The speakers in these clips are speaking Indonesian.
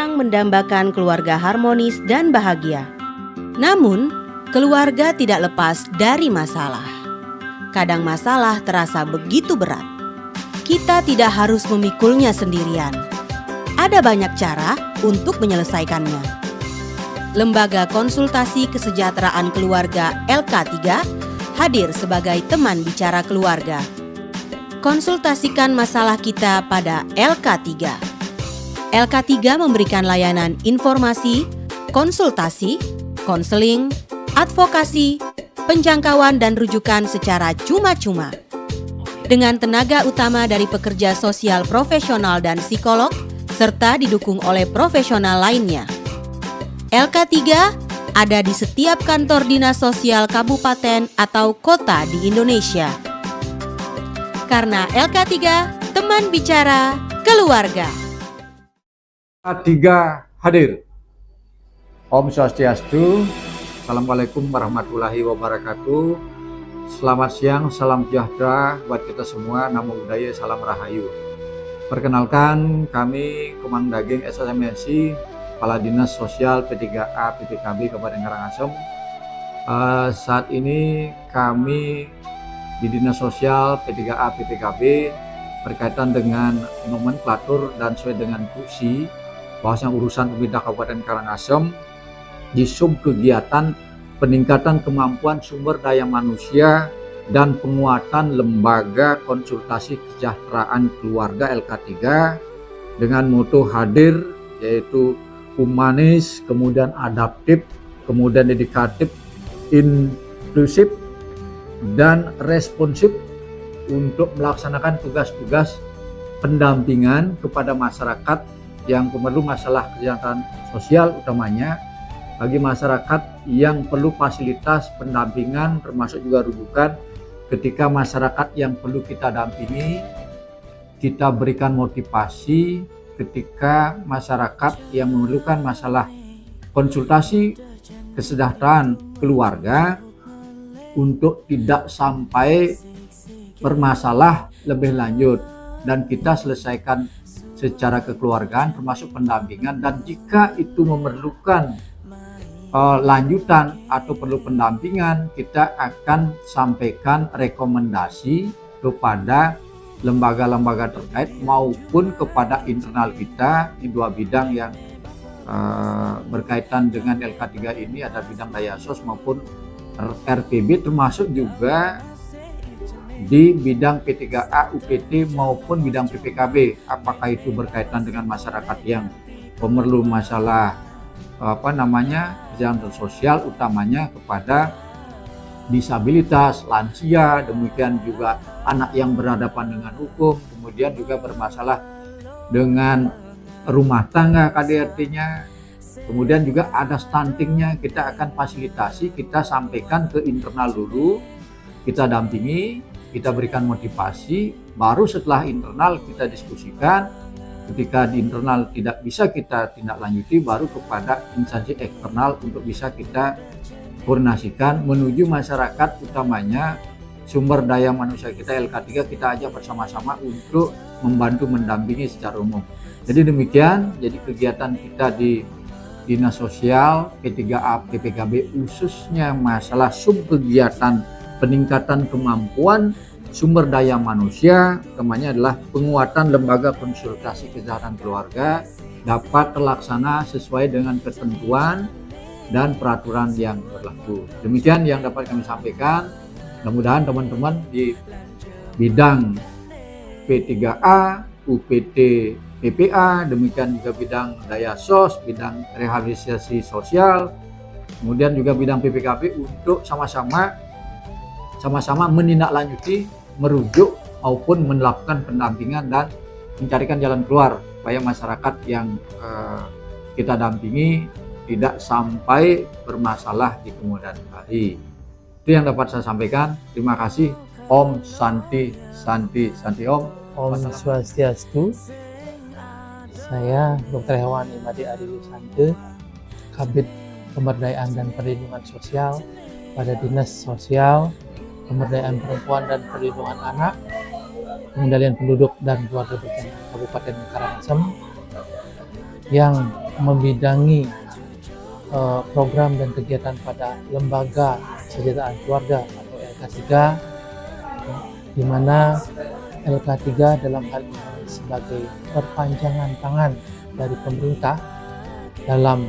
yang mendambakan keluarga harmonis dan bahagia. Namun, keluarga tidak lepas dari masalah. Kadang masalah terasa begitu berat. Kita tidak harus memikulnya sendirian. Ada banyak cara untuk menyelesaikannya. Lembaga Konsultasi Kesejahteraan Keluarga LK3 hadir sebagai teman bicara keluarga. Konsultasikan masalah kita pada LK3. LK3 memberikan layanan informasi, konsultasi, konseling, advokasi, penjangkauan dan rujukan secara cuma-cuma. Dengan tenaga utama dari pekerja sosial profesional dan psikolog, serta didukung oleh profesional lainnya. LK3 ada di setiap kantor dinas sosial kabupaten atau kota di Indonesia. Karena LK3, teman bicara keluarga. LK3 hadir. Om Swastiastu. Assalamualaikum warahmatullahi wabarakatuh. Selamat siang, salam sejahtera buat kita semua. Namo Buddhaya, salam rahayu. Perkenalkan, kami Komang Daging SSMSI, Kepala Dinas Sosial P3A PPKB Kabupaten Karangasem. Saat ini kami di Dinas Sosial P3A PPKB berkaitan dengan nomenklatur dan sesuai dengan fungsi bahwasanya urusan pemerintah Kabupaten Karangasem di sub kegiatan peningkatan kemampuan sumber daya manusia dan penguatan lembaga konsultasi kesejahteraan keluarga LK3 dengan moto hadir, yaitu humanis, kemudian adaptif, kemudian dedikatif, inklusif, dan responsif untuk melaksanakan tugas-tugas pendampingan kepada masyarakat yang perlu masalah kesejahteraan sosial, utamanya bagi masyarakat yang perlu fasilitas pendampingan termasuk juga rujukan. Ketika masyarakat yang perlu kita dampingi, kita berikan motivasi. Ketika masyarakat yang memerlukan masalah konsultasi kesejahteraan keluarga untuk tidak sampai bermasalah lebih lanjut dan kita selesaikan secara kekeluargaan termasuk pendampingan, dan jika itu memerlukan lanjutan atau perlu pendampingan, kita akan sampaikan rekomendasi kepada lembaga-lembaga terkait maupun kepada internal kita di dua bidang yang berkaitan dengan LK3 ini, ada bidang Dayasos maupun RPB, termasuk juga di bidang P3A, UPT maupun bidang PPKB. Apakah itu berkaitan dengan masyarakat yang pemerlu masalah kesejahteraan sosial, utamanya kepada disabilitas, lansia, demikian juga anak yang berhadapan dengan hukum, kemudian juga bermasalah dengan rumah tangga KDRT-nya, kemudian juga ada stuntingnya, kita akan fasilitasi, kita sampaikan ke internal dulu, kita dampingi, kita berikan motivasi, baru setelah internal kita diskusikan. Ketika di internal tidak bisa kita tindak lanjuti, baru kepada instansi eksternal untuk bisa kita koordinasikan menuju masyarakat, utamanya sumber daya manusia kita LK3, kita ajak bersama-sama untuk membantu mendampingi secara umum. Jadi demikian, jadi kegiatan kita di Dinas Sosial P3A PPKB khususnya masalah sub kegiatan peningkatan kemampuan sumber daya manusia, utamanya adalah penguatan lembaga konsultasi kesejahteraan keluarga dapat terlaksana sesuai dengan ketentuan dan peraturan yang berlaku. Demikian yang dapat kami sampaikan. Mudah-mudahan teman-teman di bidang P3A, UPT, PPA, demikian juga bidang Dayasos, bidang rehabilitasi sosial, kemudian juga bidang PPKB untuk sama-sama menindaklanjuti, merujuk maupun melakukan pendampingan dan mencarikan jalan keluar supaya masyarakat yang kita dampingi tidak sampai bermasalah di kemudian hari. Itu yang dapat saya sampaikan. Terima kasih. Om Santi Om. Om Swastiastu. Saya Dr. Hewan Imadi Adi Wisante, Kabid Pemberdayaan dan Perlindungan Sosial pada Dinas Sosial, Pemberdayaan Perempuan dan Perlindungan Anak, Pengendalian Penduduk dan Keluarga Berencana Kabupaten Karangasem, yang membidangi program dan kegiatan pada Lembaga Kesejahteraan Keluarga atau LK3, di mana LK3 dalam hal ini sebagai perpanjangan tangan dari pemerintah dalam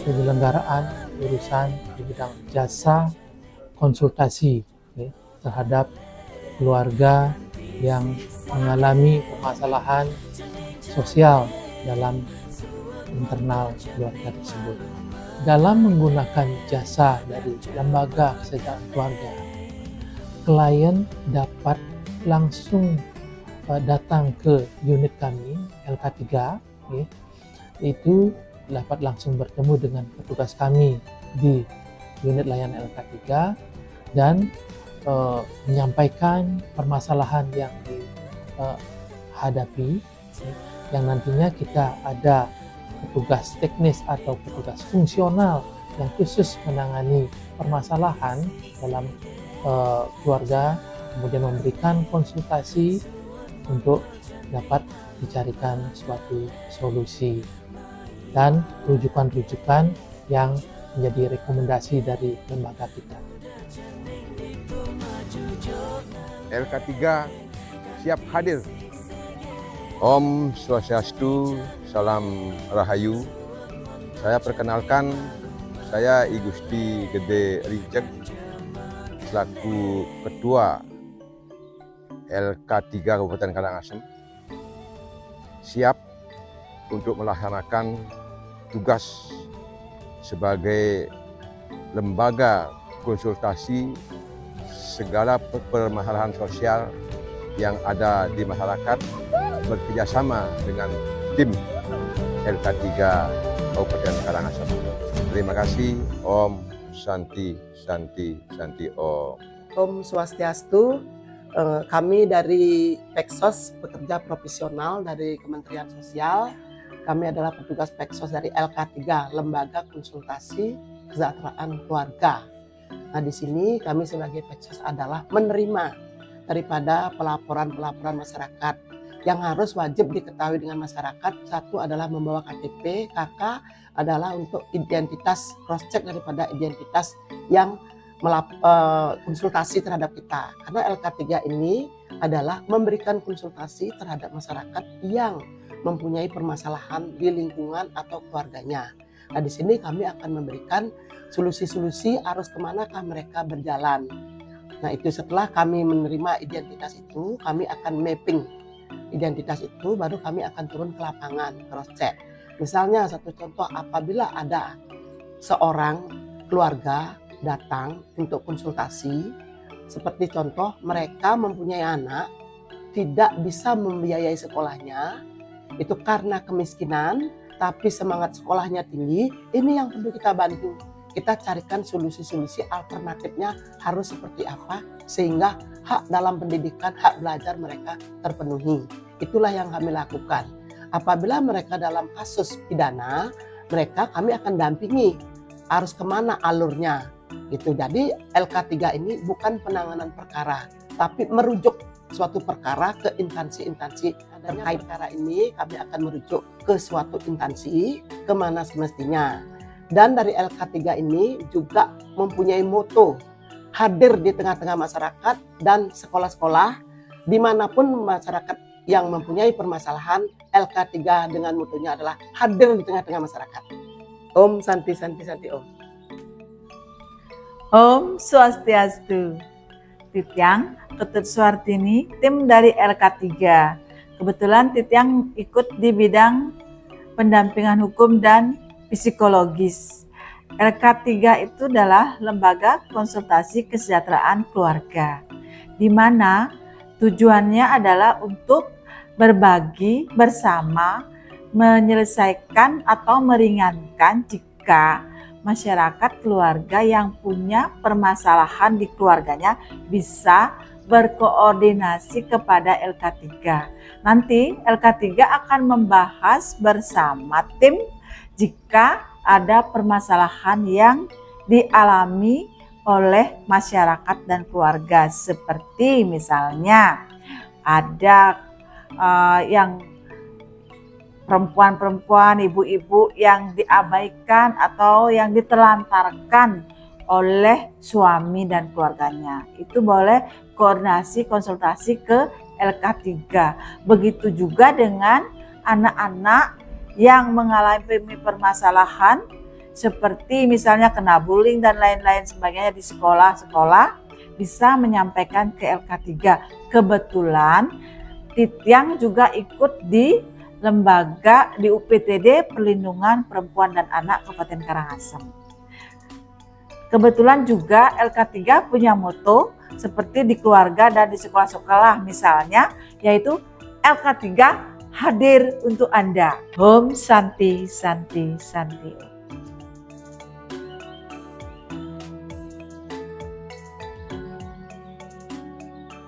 penyelenggaraan urusan di bidang jasa konsultasi terhadap keluarga yang mengalami permasalahan sosial dalam internal keluarga tersebut. Dalam menggunakan jasa dari Lembaga Kesejahteraan Keluarga, klien dapat langsung datang ke unit kami LK3, itu dapat langsung bertemu dengan petugas kami di unit layanan LK3 dan menyampaikan permasalahan yang dihadapi, yang nantinya kita ada petugas teknis atau petugas fungsional yang khusus menangani permasalahan dalam keluarga, kemudian memberikan konsultasi untuk dapat dicarikan suatu solusi dan rujukan-rujukan yang menjadi rekomendasi dari lembaga kita. LK3 siap hadir. Om Swastiastu, Salam Rahayu. Saya perkenalkan, saya I Gusti Gede Rijek selaku Ketua LK3 Kabupaten Karangasem, siap untuk melaksanakan tugas sebagai lembaga konsultasi segala permasalahan sosial yang ada di masyarakat, bekerjasama dengan tim LK3 Kabupaten Karangasem. Terima kasih. Om Santi Santi Santi Om. Om Swastiastu. Kami dari Peksos, pekerja profesional dari Kementerian Sosial. Kami adalah petugas Peksos dari LK3, Lembaga Konsultasi Kesejahteraan Keluarga. Nah, di sini kami sebagai Peksos adalah menerima daripada pelaporan-pelaporan masyarakat yang harus wajib diketahui dengan masyarakat. Satu adalah membawa KTP, KK adalah untuk identitas, cross check daripada identitas yang konsultasi terhadap kita. Karena LK3 ini adalah memberikan konsultasi terhadap masyarakat yang mempunyai permasalahan di lingkungan atau keluarganya. Nah, di sini kami akan memberikan solusi-solusi harus kemanakah mereka berjalan. Nah, itu setelah kami menerima identitas itu, kami akan mapping identitas itu, baru kami akan turun ke lapangan, cross check. Misalnya satu contoh, apabila ada seorang keluarga datang untuk konsultasi, seperti contoh mereka mempunyai anak tidak bisa membiayai sekolahnya, itu karena kemiskinan tapi semangat sekolahnya tinggi. Ini yang perlu kita bantu, kita carikan solusi-solusi alternatifnya harus seperti apa sehingga hak dalam pendidikan, hak belajar mereka terpenuhi. Itulah yang kami lakukan. Apabila mereka dalam kasus pidana, kami akan dampingi harus kemana alurnya gitu. Jadi LK3 ini bukan penanganan perkara, tapi merujuk suatu perkara ke instansi-instansi terkait. Perkara ini kami akan merujuk ke suatu instansi kemana semestinya. Dan dari LK3 ini juga mempunyai moto hadir di tengah-tengah masyarakat dan sekolah-sekolah dimanapun masyarakat yang mempunyai permasalahan. LK3 dengan motonya adalah hadir di tengah-tengah masyarakat. Om Santi Santi Santi Om. Om Swastiastu. Tityang Ketut Suartini, tim dari LK3. Kebetulan Tityang ikut di bidang pendampingan hukum dan psikologis. LK3 itu adalah lembaga konsultasi kesejahteraan keluarga, di mana tujuannya adalah untuk berbagi bersama, menyelesaikan atau meringankan jika masyarakat keluarga yang punya permasalahan di keluarganya bisa berkoordinasi kepada LK3. Nanti LK3 akan membahas bersama tim jika ada permasalahan yang dialami oleh masyarakat dan keluarga, seperti misalnya ada yang perempuan-perempuan, ibu-ibu yang diabaikan atau yang ditelantarkan oleh suami dan keluarganya. Itu boleh koordinasi konsultasi ke LK3. Begitu juga dengan anak-anak yang mengalami permasalahan seperti misalnya kena bullying dan lain-lain sebagainya di sekolah-sekolah, bisa menyampaikan ke LK3. Kebetulan Titiang juga ikut di lembaga di UPTD Perlindungan Perempuan dan Anak Kabupaten Karangasem. Kebetulan juga LK3 punya moto seperti di keluarga dan di sekolah-sekolah misalnya, yaitu LK3 hadir untuk Anda. Om Santi Santi Santi.